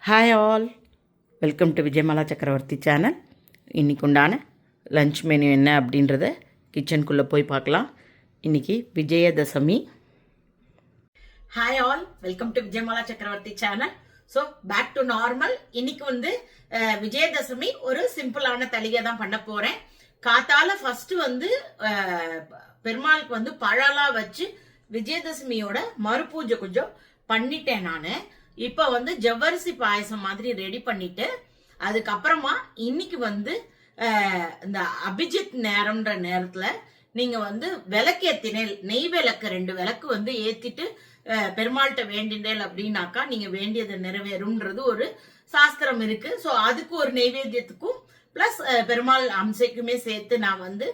Hi all, welcome to Vijayamala Chakravarthy channel. இன்றைக்கு உண்டான lunch menu என்ன அப்படின்றத கிச்சனுக்குள்ளே போய் பார்க்கலாம். இன்றைக்கி Vijayadashami. Hi all, welcome to Vijayamala Chakravarthy channel. So back to normal. இன்னைக்கு விஜயதசமி ஒரு சிம்பிளான தளிகை தான் பண்ண போகிறேன். காத்தால ஃபஸ்ட்டு பெருமாளுக்கு பழம்லாம் வச்சு விஜயதசமியோட மறுபூஜை கொஞ்சம் பண்ணிட்டேன் நான். இப்ப ஜவ்வரிசி பாயசம் மாதிரி ரெடி பண்ணிட்டு அதுக்கப்புறமா இன்னைக்கு இந்த அபிஜித் நேரம்ன்ற நேரத்துல நீங்க விளக்கேத்தினேல், நெய் விளக்கு 2 விளக்கு ஏத்திட்டு பெருமாள்கிட்ட வேண்டினேல் அப்படின்னாக்கா நீங்க வேண்டியது நிறைவேறும்ன்றது ஒரு சாஸ்திரம் இருக்கு. ஸோ அதுக்கு ஒரு நெய்வேத்தியத்துக்கும் பிளஸ் பெருமாள் அம்சைக்குமே சேர்த்து நான்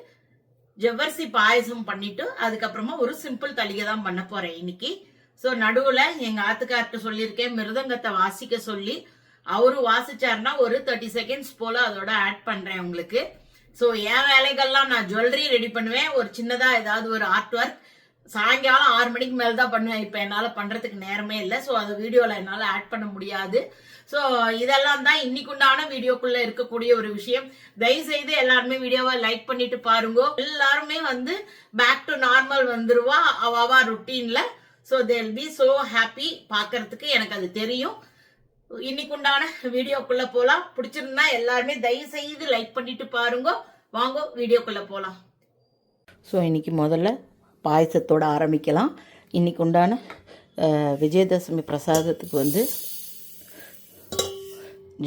ஜவ்வரிசி பாயசம் பண்ணிட்டு அதுக்கப்புறமா ஒரு சிம்பிள் தளிகை தான் பண்ண போறேன் இன்னைக்கு. ஸோ நடுவில் எங்கள் ஆத்துக்கார்ட்ட சொல்லியிருக்கேன் மிருதங்கத்தை வாசிக்க சொல்லி. அவரு வாசிச்சாருன்னா ஒரு 30 செகண்ட்ஸ் போல அதோட ஆட் பண்ணுறேன் உங்களுக்கு. ஸோ என் வேலைகள்லாம் நான் ஜுவல்லரி ரெடி பண்ணுவேன். ஒரு சின்னதாக ஏதாவது ஒரு ஆர்ட் ஒர்க் சாயங்காலம் 6 மணிக்கு மேலே தான் பண்ணுவேன். இப்போ என்னால் பண்ணுறதுக்கு நேரமே இல்லை. ஸோ அது வீடியோவில் என்னால் ஆட் பண்ண முடியாது. ஸோ இதெல்லாம் தான் இன்னைக்குண்டான வீடியோக்குள்ளே இருக்கக்கூடிய ஒரு விஷயம். தயவுசெய்து எல்லாருமே வீடியோவை லைக் பண்ணிட்டு பாருங்க. எல்லாருமே பேக் டு நார்மல் வந்துருவா அவா ருட்டீனில். So they'll be so happy. பார்க்கறதுக்கு எனக்கு அது தெரியும். இன்னைக்கு உண்டான வீடியோக்குள்ள போகலாம். பிடிச்சிருந்தா எல்லாருமே தயவு செய்து லைக் பண்ணிட்டு பாருங்க. வாங்க வீடியோக்குள்ள போகலாம். ஸோ இன்னைக்கு முதல்ல பாயசத்தோடு ஆரம்பிக்கலாம். இன்னைக்கு உண்டான விஜயதசமி பிரசாதத்துக்கு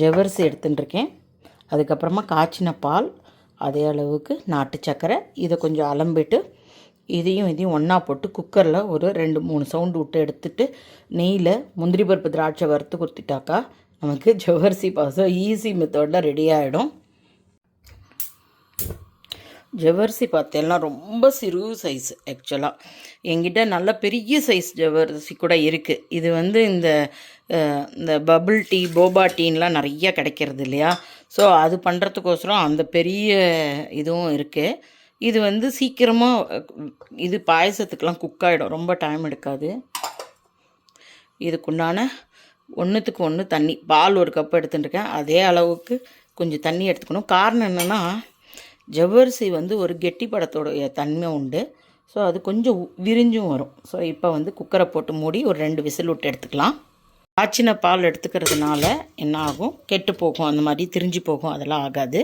ஜவ்வரிசி எடுத்துட்டுருக்கேன். அதுக்கப்புறமா காய்ச்சின பால், அதே அளவுக்கு நாட்டு சர்க்கரை, இதை கொஞ்சம் அலம்பிட்டு இதையும் ஒன்றா போட்டு குக்கரில் ஒரு 2-3 சவுண்டு விட்டு எடுத்துட்டு நெய்யில் முந்திரி பருப்பு திராட்சை வறுத்து கொடுத்துட்டாக்கா நமக்கு ஜவ்வரிசி பாயசம் ஈஸி மெத்தடில் ரெடி ஆகிடும். ஜவ்வரிசி பார்த்தேன்னா ரொம்ப சிறு சைஸ். ஆக்சுவலாக என்கிட்ட நல்ல பெரிய சைஸ் ஜவ்வரிசி கூட இருக்குது. இது இந்த பபிள் டீ, போபா டீன்லாம் நிறைய கிடைக்கிறது இல்லையா? ஸோ அது பண்ணுறதுக்கோசரம் அந்த பெரிய இதுவும் இருக்குது. இது சீக்கிரமாக இது பாயசத்துக்கெலாம் குக் ஆகிடும், ரொம்ப டைம் எடுக்காது. இதுக்குண்டான 1க்கு 1 தண்ணி, பால் 1 கப் எடுத்துட்டுருக்கேன். அதே அளவுக்கு கொஞ்சம் தண்ணி எடுத்துக்கணும். காரணம் என்னென்னா ஜவ்வரிசி ஒரு கெட்டிப்படத்தோடைய தன்மை உண்டு. ஸோ அது கொஞ்சம் விரிஞ்சும் வரும். ஸோ இப்போ குக்கரை போட்டு மூடி ஒரு 2 விசில் விட்டு எடுத்துக்கலாம். காய்ச்சின பால் எடுத்துக்கிறதுனால என்ன ஆகும், கெட்டு போகும், அந்த மாதிரி திரிஞ்சு போகும், அதெல்லாம் ஆகாது.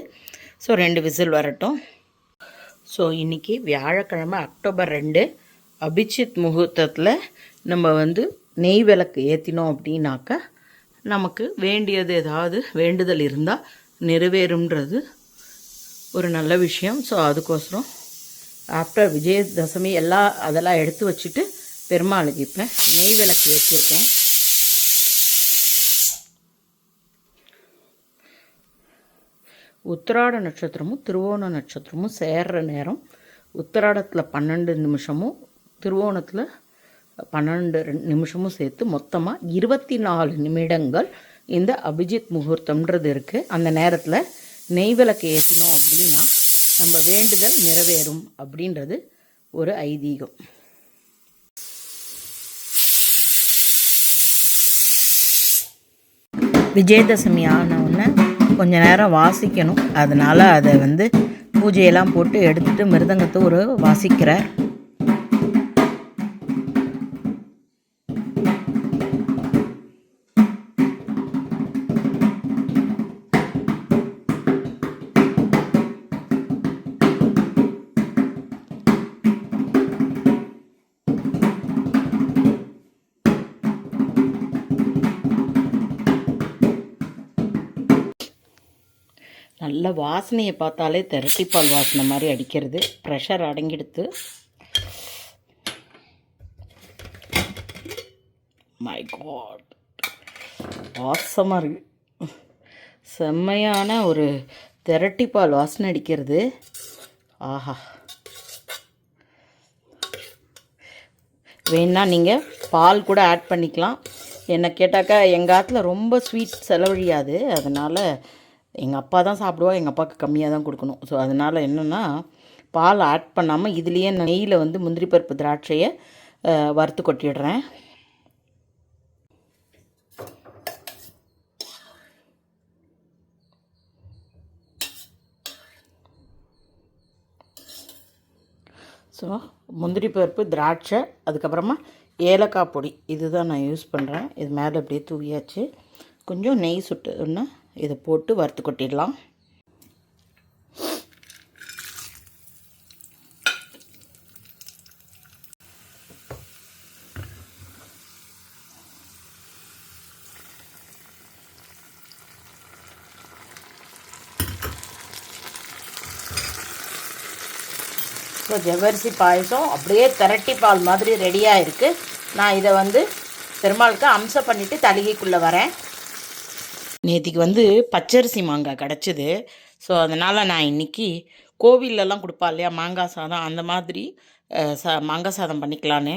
ஸோ 2 விசில் வரட்டும். ஸோ இன்றைக்கி வியாழக்கிழமை அக்டோபர் 2 அபிஜித் முகூர்த்தத்தில் நம்ம நெய் விளக்கு ஏற்றினோம் அப்படின்னாக்கா நமக்கு வேண்டியது ஏதாவது வேண்டுதல் இருந்தால் நிறைவேறும்ன்றது ஒரு நல்ல விஷயம். ஸோ அதுக்கோசரம் ஆஃப்டர் விஜயதசமி அதெல்லாம் எடுத்து வச்சுட்டு பெருமாளுக்கு இப்போ நெய் விளக்கு ஏற்றிருக்கேன். உத்திராட நட்சத்திரமும் திருவோண நட்சத்திரமும் சேர்ற நேரம். உத்திராடத்தில் 12 நிமிஷமும் திருவோணத்தில் 12 நிமிஷமும் சேர்த்து மொத்தமாக 24 நிமிடங்கள் இந்த அபிஜித் முகூர்த்தம்ன்றது இருக்குது. அந்த நேரத்தில் நெய் விளக்கு ஏற்றினோம் அப்படின்னா நம்ம வேண்டுதல் நிறைவேறும் அப்படின்றது ஒரு ஐதீகம். விஜயதசமி ஆனவுடனே கொஞ்ச நேரம் வாசிக்கணும். அதனால் அதை பூஜையெல்லாம் போட்டு எடுத்துகிட்டு மிருதங்கத்தை ஒரு வாசிக்கிறார். நல்ல வாசனையை பார்த்தாலே திரட்டிப்பால் வாசனை மாதிரி அடிக்கிறது. ப்ரெஷர் அடங்கிடுத்து. மை காட், வாசமாக இருக்குது. செம்மையான ஒரு திரட்டிப்பால் வாசனை அடிக்கிறது. ஆஹா, வேணா நீங்கள் பால் கூட ஆட் பண்ணிக்கலாம். என்ன கேட்டாக்கா எங்கள் ஆற்றுல ரொம்ப ஸ்வீட் செலவழியாது. அதனால் எங்கள் அப்பா தான் சாப்பிடுவா, எங்கள் அப்பாவுக்கு கம்மியாக தான் கொடுக்கணும். ஸோ அதனால் என்னென்னா பால் ஆட் பண்ணாமல் இதுலேயே நெய்யில் முந்திரி பருப்பு திராட்சையை வறுத்து கொட்டிடுறேன். ஸோ முந்திரி பருப்பு, திராட்சை, அதுக்கப்புறமா ஏலக்காய் பொடி இதுதான் நான் யூஸ் பண்ணுறேன். இது மேலே அப்படியே தூவியாச்சு. கொஞ்சம் நெய் சுட்டுன்னா இதை போட்டு வறுத்து கொட்டிடலாம். ஸோ ஜவ்வரிசி பாயசம் அப்படியே திரட்டி பால் மாதிரி ரெடியாக இருக்குது. நான் இதை வந்து பெருமாளுக்கு அம்சம் பண்ணிவிட்டு தலிகைக்குள்ளே வரேன். நேற்றுக்கு வந்து பச்சரிசி மாங்காய் கிடச்சிது. ஸோ அதனால் நான் இன்றைக்கி கோவிலெலாம் கொடுப்பா இல்லையா மாங்காய் சாதம், அந்த மாதிரி மாங்காய் சாதம் பண்ணிக்கலான்னு.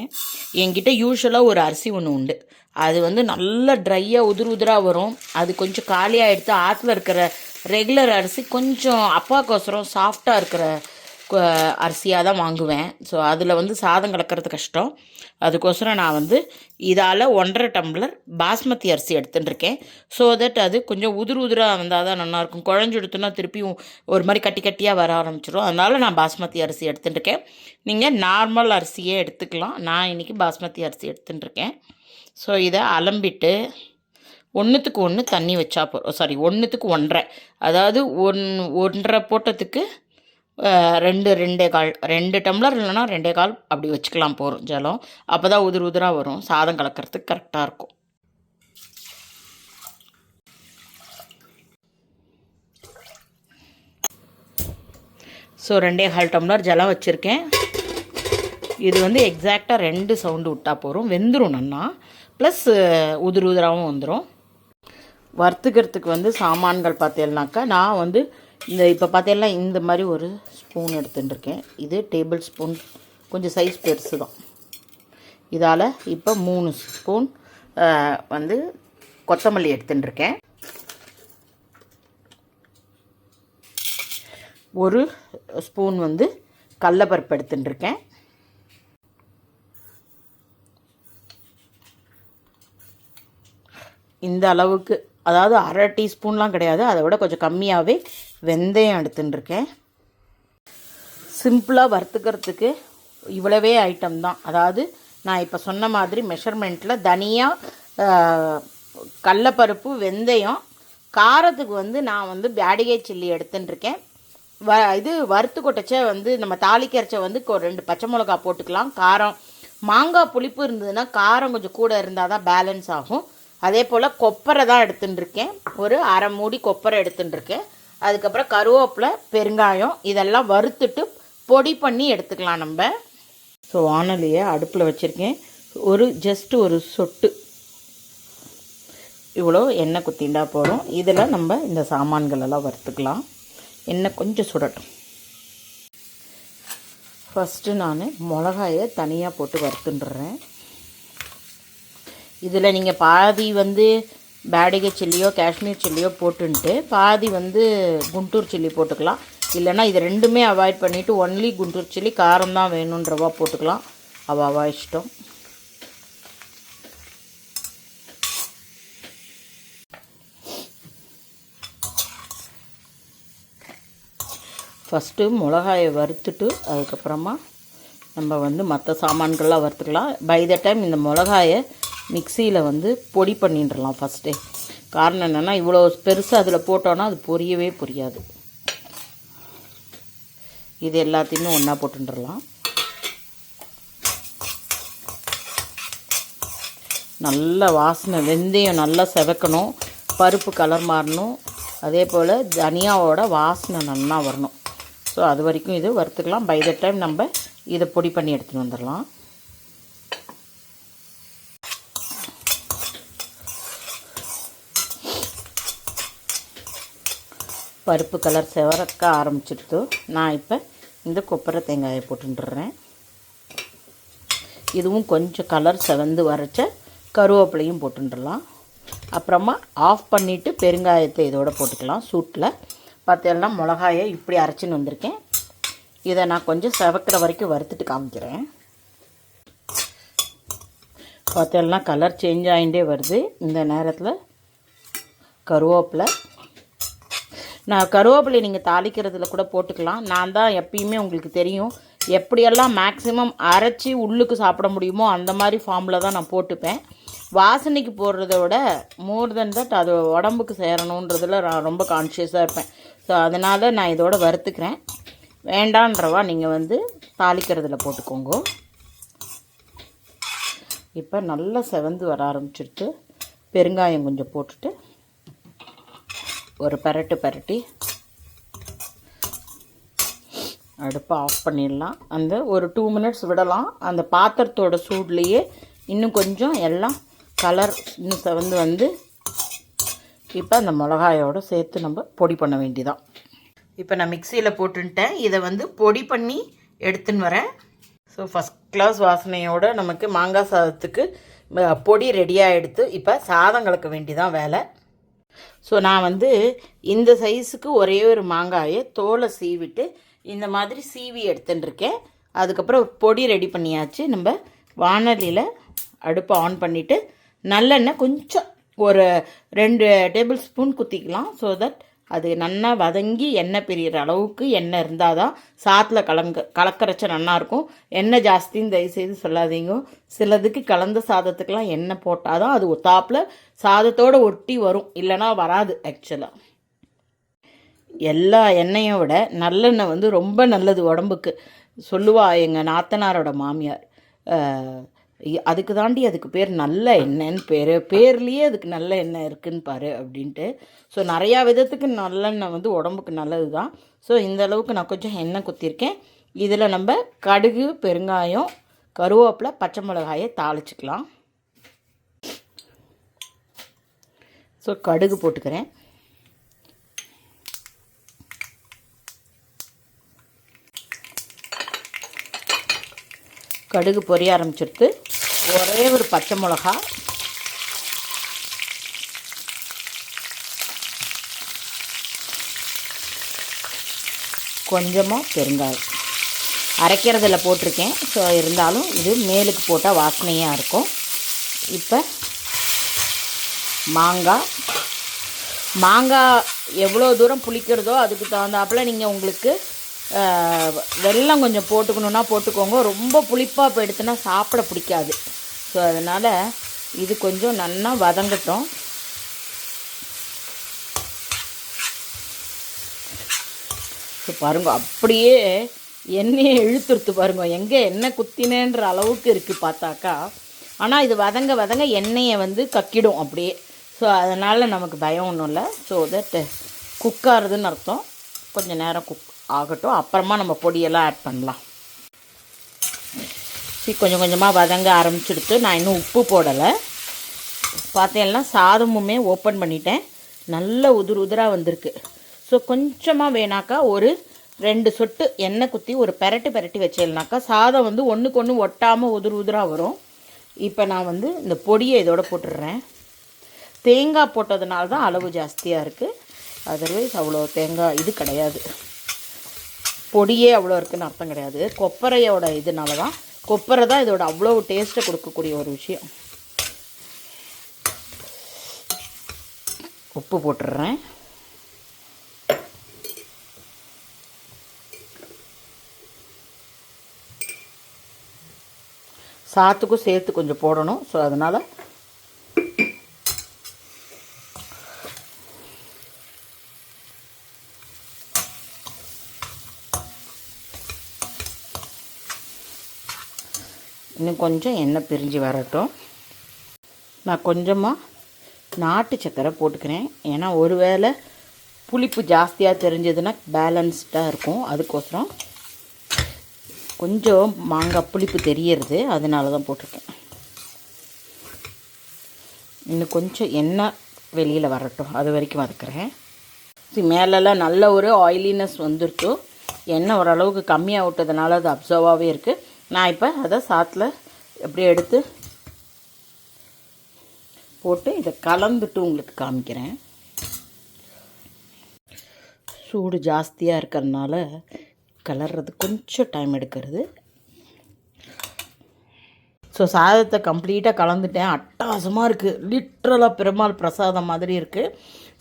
என்கிட்ட யூஸ்வலாக ஒரு அரிசி ஒன்று உண்டு. அது வந்து நல்லா ட்ரையாக உதிராக வரும். அது கொஞ்சம் காலியாக எடுத்து ஆற்றுல இருக்கிற ரெகுலர் அரிசி கொஞ்சம் அப்பாக்கோசரம் சாஃப்டாக இருக்கிற அரிசியாக தான் வாங்குவேன். ஸோ அதில் வந்து சாதம் கலக்கிறது கஷ்டம். அதுக்கோசரம் நான் வந்து இதால் 1.5 டம்ளர் பாஸ்மதி அரிசி எடுத்துட்டுருக்கேன். ஸோ தட் அது கொஞ்சம் உதிராக வந்தால் தான் நல்லாயிருக்கும். குழஞ்சி எடுத்தோன்னா திருப்பியும் ஒரு மாதிரி கட்டி கட்டியாக வர ஆரம்பிச்சிடும். அதனால் நான் பாஸ்மதி அரிசி எடுத்துட்டுருக்கேன். நீங்கள் நார்மல் அரிசியே எடுத்துக்கலாம். நான் இன்றைக்கி பாஸ்மதி அரிசி எடுத்துட்டுருக்கேன். ஸோ இதை அலம்பிட்டு 1க்கு 1 தண்ணி வச்சா போதும். சாரி 1க்கு 1.5, அதாவது 1.5 போட்டதுக்கு 2 டம்ளர் இல்லைனா 2.25 அப்படி வச்சுக்கலாம் போகிறோம் ஜலம். அப்போ தான் உதிராக வரும். சாதம் கலக்கிறதுக்கு கரெக்டாக இருக்கும். ஸோ 2.25 டம்ளர் ஜலம் வச்சுருக்கேன். இது வந்து எக்ஸாக்டாக 2 சவுண்டு விட்டால் போகிறோம். வெந்துடும் நன்னா. ப்ளஸ் உதிராகவும் வந்துடும். வறுத்துக்கிறதுக்கு வந்து சாமான்கள் பார்த்தேன்னாக்கா நான் வந்து இப்போ பார்த்தீங்கன்னா இந்த மாதிரி ஒரு ஸ்பூன் எடுத்துட்டுருக்கேன். இது டேபிள் ஸ்பூன், கொஞ்சம் சைஸ் பெருசு தான். இதால் இப்போ 3 ஸ்பூன் வந்து கொத்தமல்லி எடுத்துட்டுருக்கேன். 1 ஸ்பூன் வந்து கடலைப்பருப்பு எடுத்துட்டுருக்கேன். இந்த அளவுக்கு, அதாவது 1/2 டீஸ்பூன்லாம் கிடையாது, அதை விட கொஞ்சம் கம்மியாகவே வெந்தயம் எடுத்துட்டுருக்கேன். சிம்பிளாக வறுத்துக்கிறதுக்கு இவ்வளவே ஐட்டம் தான். அதாவது நான் இப்போ சொன்ன மாதிரி மெஷர்மெண்ட்டில் தனியா, கடலைப்பருப்பு, வெந்தயம். காரத்துக்கு வந்து நான் வந்து பேடிகை சில்லி எடுத்துட்டுருக்கேன். இது வறுத்து கொட்டச்ச வந்து நம்ம தாளிக்கரைச்ச வந்து 2 பச்சை மிளகா போட்டுக்கலாம். காரம் மாங்காய் புளிப்பு இருந்ததுன்னா காரம் கொஞ்சம் கூட இருந்தால் தான் பேலன்ஸ் ஆகும். அதே போல் கொப்பரை தான் எடுத்துட்டுருக்கேன். ஒரு 1/2 மூடி கொப்பரை எடுத்துட்டுருக்கேன். அதுக்கப்புறம் கருவேப்பிலை, பெருங்காயம் இதெல்லாம் வறுத்துட்டு பொடி பண்ணி எடுத்துக்கலாம் நம்ம. ஸோ வானலியை அடுப்பில் வச்சுருக்கேன். ஜஸ்ட் ஒரு சொட்டு இவ்வளோ எண்ணெய் குத்திண்டா போகிறோம். இதில் நம்ம இந்த சாமான்களெல்லாம் வறுத்துக்கலாம். எண்ணெய் கொஞ்சம் சுடட்டும். ஃபஸ்ட்டு நான் மிளகாயை தனியாக போட்டு வறுத்துட்டுறேன். இதில் நீங்கள் பாதி வந்து பேடிகை சில்லியோ காஷ்மீர் சில்லியோ போட்டுன்ட்டு பாதி வந்து குண்டூர் சில்லி போட்டுக்கலாம். இல்லைனா இது ரெண்டுமே அவாய்ட் பண்ணிவிட்டு ஒன்லி குண்டூர் சில்லி காரம் தான் வேணுன்றவா போட்டுக்கலாம். அவாவா இஷ்டம். ஃபஸ்ட்டு மிளகாயை வறுத்துட்டு அதுக்கப்புறமா நம்ம வந்து மற்ற சாமான்கள்லாம் வறுத்துக்கலாம். பை த டைம் இந்த மிளகாயை மிக்சியில் வந்து பொடி பண்ணிட்டுலாம் ஃபஸ்ட்டே. காரணம் என்னென்னா இவ்வளோ பெருசாக அதில் போட்டோன்னா அது பொரியவே பொரியாது. இது எல்லாத்தையுமே ஒன்றா போட்டுடலாம். நல்ல வாசனை, வெந்தயம் நல்லா செவக்கணும், பருப்பு கலர் மாறணும், அதே போல் தனியாவோட வாசனை நல்லா வரணும். ஸோ அது வரைக்கும் இது வறுத்துக்கலாம். பை த டைம் நம்ம இதை பொடி பண்ணி எடுத்துகிட்டு வந்துடலாம். பருப்பு கலர் செவக்க ஆரம்பிச்சிடுத்து. நான் இப்போ இந்த கொப்பரை தேங்காயை போட்டுடுறேன். இதுவும் கொஞ்சம் கலர் செவந்து வரைச்ச கருவேப்பிலையும் போட்டுடலாம். அப்புறமா ஆஃப் பண்ணிவிட்டு பெருங்காயத்தை இதோடு போட்டுக்கலாம். சூட்டில் பார்த்தீங்கன்னா மிளகாயை இப்படி அரைச்சின்னு வந்திருக்கேன். இதை நான் கொஞ்சம் செவக்கிற வரைக்கும் வறுத்துட்டு காமிக்கிறேன். பார்த்தீங்கன்னா கலர் சேஞ்ச் ஆகிட்டே வருது. இந்த நேரத்தில் கருவேப்பிலை, நான் கருவேப்பிலை நீங்கள் தாளிக்கிறதுல கூட போட்டுக்கலாம். நான் தான் எப்பயுமே உங்களுக்கு தெரியும் எப்படியெல்லாம் மேக்ஸிமம் அரைச்சி உள்ளுக்கு சாப்பிட முடியுமோ அந்த மாதிரி ஃபார்மில் தான் நான் போட்டுப்பேன். வாசனைக்கு போடுறத விட மோர் தென் தட் அது உடம்புக்கு சேரணுன்றதில் நான் ரொம்ப கான்ஷியஸாக இருப்பேன். ஸோ அதனால் நான் இதோட வறுத்துக்கிறேன். வேண்டான்றவா நீங்கள் வந்து தாளிக்கிறதுல போட்டுக்கோங்க. இப்போ நல்லா செவந்து வர ஆரம்பிச்சிருக்கு. பெருங்காயம் கொஞ்சம் போட்டுட்டு ஒரு பரட்டி அடுப்பை ஆஃப் பண்ணிடலாம். அந்த ஒரு 2 மினிட்ஸ் விடலாம். அந்த பாத்திரத்தோட சூட்லேயே இன்னும் கொஞ்சம் எல்லாம் கலர் இன்னும் செவந்து வந்து இப்போ அந்த மிளகாயோடு சேர்த்து நம்ம பொடி பண்ண வேண்டியதான். இப்போ நான் மிக்சியில் போட்டுட்டேன். இதை வந்து பொடி பண்ணி எடுத்துன்னு வரேன். ஸோ ஃபஸ்ட் கிளாஸ் வாசனையோடு நமக்கு மாங்காய் சாதத்துக்கு பொடி ரெடியாக எடுத்து இப்போ சாதம் கலக்க வேண்டியதான் வேலை. ஸோ நான் வந்து இந்த சைஸுக்கு ஒரே ஒரு மாங்காயை தோலை சீவிட்டு இந்த மாதிரி சீவி எடுத்துட்டுருக்கேன். அதுக்கப்புறம் பொடி ரெடி பண்ணியாச்சு. நம்ம வானலியில் அடுப்பை ஆன் பண்ணிவிட்டு நல்லெண்ணெய் கொஞ்சம் ஒரு 2 டேபிள் ஸ்பூன் குத்திக்கலாம். ஸோ தட் அது நல்லா வதங்கி எண்ணெய் பிரிகிற அளவுக்கு எண்ணெய் இருந்தால் தான் சாத்தில் கலக்கரைச்ச நல்லாயிருக்கும். எண்ணெய் ஜாஸ்தின்னு தயவுசெய்து சொல்லாதீங்க. சிலதுக்கு கலந்த சாதத்துக்கெலாம் எண்ணெய் போட்டால் தான் அது தாப்பில் சாதத்தோடு ஒட்டி வரும், இல்லைனா வராது. ஆக்சுவலாக எல்லா எண்ணெயை விட நல்லெண்ணெய் வந்து ரொம்ப நல்லது உடம்புக்கு சொல்லுவா எங்கள் நாத்தனாரோட மாமியார். அதுக்கு தாண்டி அதுக்கு பேர் நல்ல எண்ணெய்ன்னு பேர்லேயே அதுக்கு நல்ல எண்ணெய் இருக்குன்னு பாரு அப்படின்ட்டு. ஸோ நிறையா விதத்துக்கு நல்லெண்ணெய் வந்து உடம்புக்கு நல்லது தான். ஸோ இந்த அளவுக்கு நான் கொஞ்சம் எண்ணெய் குத்திருக்கேன். இதில் நம்ம கடுகு, பெருங்காயம், கருவேப்பிலை, பச்சை மிளகாயை தாளிச்சிக்கலாம். ஸோ கடுகு போட்டுக்கிறேன். கடுகு பொரிய ஆரம்பிச்சிடுத்து. ஒரே ஒரு பச்சை மிளகா, கொஞ்சமாக பெருங்காயம் அரைக்கிறதுல போட்டிருக்கேன். ஸோ இருந்தாலும் இது மேலுக்கு போட்டால் வாசனையாக இருக்கும். இப்போ மாங்காய் எவ்வளோ தூரம் புளிக்கிறதோ அதுக்கு தகுந்தாப்பில் நீங்கள் உங்களுக்கு வெல்லம் கொஞ்சம் போட்டுக்கணுன்னா போட்டுக்கோங்க. ரொம்ப புளிப்பாக இப்போ எடுத்துனா சாப்பிட பிடிக்காது. ஸோ அதனால் இது கொஞ்சம் நல்லா வதங்கட்டும். ஸோ பாருங்க, அப்படியே எண்ணெயை இழுத்துருத்து பாருங்க. எங்கே எண்ணெய் குத்தினேன்ற அளவுக்கு இருக்குது பார்த்தாக்கா. ஆனால் இது வதங்க வதங்க எண்ணெயை வந்து கக்கிடும் அப்படியே. ஸோ அதனால் நமக்கு பயம் ஒன்றும் இல்லை. ஸோ தட் குக்காகிறதுன்னு அர்த்தம். கொஞ்சம் நேரம் குக் ஆகட்டும், அப்புறமா நம்ம பொடியெல்லாம் ஆட் பண்ணலாம். கொஞ்சம் கொஞ்சமாக வதங்க ஆரம்பிச்சுடுத்து. நான் இன்னும் உப்பு போடலை. பார்த்தேன்னா சாதமுமே ஓப்பன் பண்ணிட்டேன். நல்ல உதிராக வந்திருக்கு. ஸோ கொஞ்சமாக வேணாக்கா ஒரு 2 சொட்டு எண்ணெய் குத்தி ஒரு பெரட்டி வச்சேன்னாக்கா சாதம் வந்து ஒன்றுக்கு ஒன்று ஒட்டாமல் உதிராக வரும். இப்போ நான் வந்து இந்த பொடியை இதோட போட்டுடுறேன். தேங்காய் போட்டதுனால தான் அளவு ஜாஸ்தியாக இருக்குது. அதர்வைஸ் அவ்வளோ தேங்காய் இது கிடையாது, பொடியே அவ்வளோ இருக்குதுன்னு அர்த்தம் கிடையாது. கொப்பரையோட இதனால தான், கொப்பரை தான் இதோட அவ்வளோ டேஸ்ட்டை கொடுக்கக்கூடிய ஒரு விஷயம். உப்பு போட்டுடுறேன். சாத்துக்கும் சேர்த்து கொஞ்சம் போடணும். ஸோ அதனால் இன்னும் கொஞ்சம் எண்ணெய் பிரிஞ்சு வரட்டும். நான் கொஞ்சமாக நாட்டு சக்கரை போட்டுக்கிறேன். ஏன்னா ஒருவேளை புளிப்பு ஜாஸ்தியாக தெரிஞ்சதுன்னா பேலன்ஸ்டாக இருக்கும். அதுக்கோசரம் கொஞ்சம் மாங்காய் புளிப்பு தெரியறது, அதனால தான் போட்டிருக்கேன். இன்னும் கொஞ்சம் எண்ணெய் வெளியில் வரட்டும், அது வரைக்கும் வதக்குறேன். மேலெல்லாம் நல்ல ஒரு ஆயிலினஸ் வந்துருக்கு. எண்ணெய் ஓரளவுக்கு கம்மியாக விட்டதுனால அது அப்சர்வாகவே இருக்குது. நான் இப்போ அதை சாத்தில் அப்படியே எடுத்து போட்டு இதை கலந்துட்டு உங்களுக்கு காமிக்கிறேன். சூடு ஜாஸ்தியாக இருக்கிறதுனால கலர்றது கொஞ்சம் டைம் எடுக்கிறது. ஸோ சாதத்தை கம்ப்ளீட்டாக கலந்துட்டேன். அட்டகாசமாக இருக்குது, லிட்ரலாக பெருமாள் பிரசாதம் மாதிரி இருக்குது.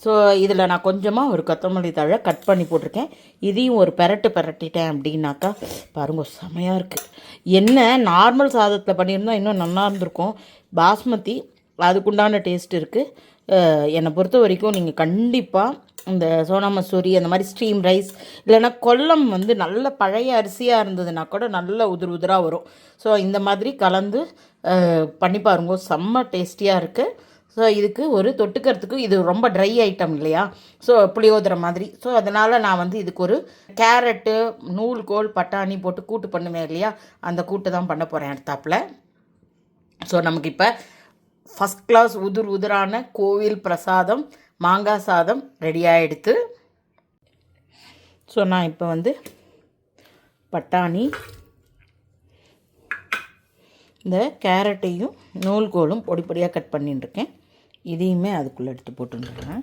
ஸோ இதில் நான் கொஞ்சமாக ஒரு கொத்தமல்லி தழை கட் பண்ணி போட்டிருக்கேன். இதையும் ஒரு பெரட்டிட்டேன் அப்படின்னாக்கா பாருங்க செமையாக இருக்குது. என்ன நார்மல் சாதத்தில் பண்ணியிருந்தால் இன்னும் நல்லா இருந்திருக்கும். பாஸ்மதி அதுக்குண்டான டேஸ்ட் இருக்குது. என்னை பொறுத்த வரைக்கும் நீங்கள் கண்டிப்பாக இந்த சோனா மசூரி அந்த மாதிரி ஸ்டீம் ரைஸ் இல்லைன்னா கொல்லம் வந்து நல்ல பழைய அரிசியாக இருந்ததுன்னா கூட நல்ல உதிராக வரும். ஸோ இந்த மாதிரி கலந்து பண்ணி பாருங்க, செம்ம டேஸ்டியாக இருக்குது. ஸோ இதுக்கு ஒரு தொட்டுக்கிறதுக்கு இது ரொம்ப ட்ரை ஐட்டம் இல்லையா, ஸோ புளியோதரை மாதிரி. ஸோ அதனால் நான் வந்து இதுக்கு ஒரு கேரட்டு நூல்கோல் பட்டாணி போட்டு கூட்டு பண்ணுவேன் இல்லையா, அந்த கூட்டு தான் பண்ண போகிறேன் அடுத்தாப்பில். ஸோ நமக்கு இப்போ ஃபஸ்ட் கிளாஸ் உதிரான கோவில் பிரசாதம் மாங்காய் சாதம் ரெடியாக எடுத்து. ஸோ நான் இப்போ வந்து பட்டாணி இந்த கேரட்டையும் நூல்கோலும் பொடி பொடியாக கட் பண்ணிட்டுருக்கேன். இதையுமே அதுக்குள்ளே எடுத்து போட்டுருக்கேன்.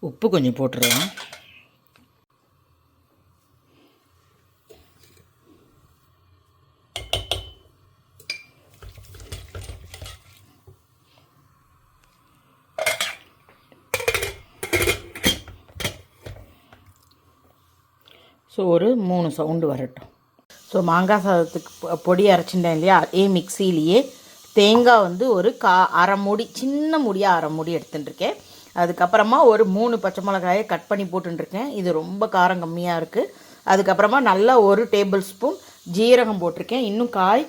உப்பு கொஞ்சம் போட்டுருவேன். ஸோ ஒரு 3 சவுண்டு வரட்டும். ஸோ மாங்காய் சாதத்துக்கு பொடி அரைச்சிட்டேன் இல்லையா, அதே மிக்சியிலேயே தேங்காய் வந்து ஒரு அரை மூடி, சின்ன மூடியாக அரை மூடி எடுத்துட்டுருக்கேன். அதுக்கப்புறமா ஒரு 3 பச்சை மிளகாயை கட் பண்ணி போட்டுருக்கேன். இது ரொம்ப காரம் கம்மியாக இருக்குது. அதுக்கப்புறமா நல்லா 1 டேபிள் ஸ்பூன் ஜீரகம் போட்டிருக்கேன். இன்னும் காய்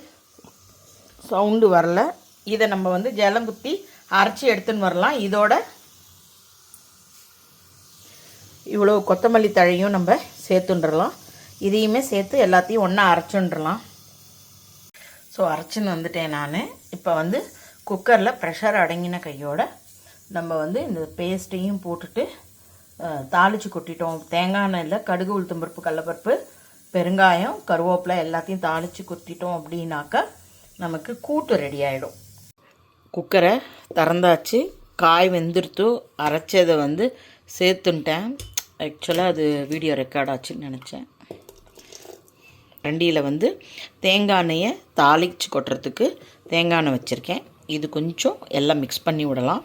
சவுண்டு வரல. இதை நம்ம வந்து ஜலம் குத்தி அரைச்சி எடுத்துன்னு வரலாம். இதோட இவ்வளோ கொத்தமல்லி தழையும் நம்ம சேர்த்துன்றலாம். இதையுமே சேர்த்து எல்லாத்தையும் ஒன்றா அரைச்சுன்றலாம். ஸோ அரைச்சின்னு வந்துட்டேன் நான். இப்போ வந்து குக்கரில் ப்ரெஷர் அடங்கின கையோட நம்ம வந்து இந்த பேஸ்ட்டையும் போட்டுட்டு தாளித்து கொட்டிட்டோம். தேங்காய் எண்ணெயில் கடுகு உளுத்தம்பருப்பு கடலப்பருப்பு பெருங்காயம் கருவேப்பிலை எல்லாத்தையும் தாளித்து கொட்டிட்டோம் அப்படின்னாக்கா நமக்கு கூட்டு ரெடி ஆகிடும். குக்கரை திறந்தாச்சு, காய் வெந்துருத்து, அரைச்சதை வந்து சேர்த்துன்ட்டேன். ஆக்சுவலாக அது வீடியோ ரெக்கார்ட் ஆச்சுன்னு நினச்சேன். வண்டியில் வந்து தேங்காய் எண்ணெயை தாளித்து கொட்டுறதுக்கு தேங்காய் எண்ணெய் வச்சுருக்கேன். இது கொஞ்சம் எல்லாம் மிக்ஸ் பண்ணி விடலாம்.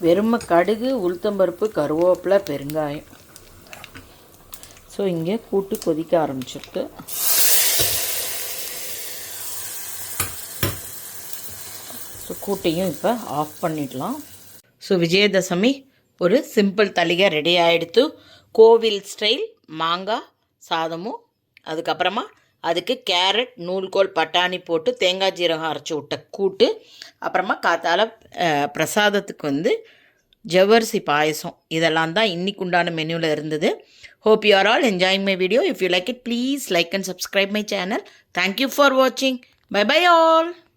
வெறும கடுகு உளுத்தம்பருப்பு கருவேப்பிலை பெருங்காயம். ஸோ இங்கே கூட்டு கொதிக்க ஆரம்பிச்சிருக்கு. ஸோ கூட்டையும் இப்போ ஆஃப் பண்ணிடலாம். ஸோ விஜயதசமி ஒரு சிம்பிள் தளிகை ரெடி ஆகிடுத்து. கோவில் ஸ்டைல் மாங்காய் சாதமும் அதுக்கப்புறமா அதுக்கு கேரட் நூல்கோல் பட்டாணி போட்டு தேங்காய் ஜீரகம் அரைச்சி விட்ட கூட்டு, அப்புறமா காத்தால பிரசாதத்துக்கு வந்து ஜவ்வரிசி பாயசம். இதெல்லாம் தான் இன்னைக்கு உண்டான மெனுவில் இருந்தது. Hope you are all enjoying my video. If you like it, please like and subscribe my channel. Thank you for watching. Bye bye all.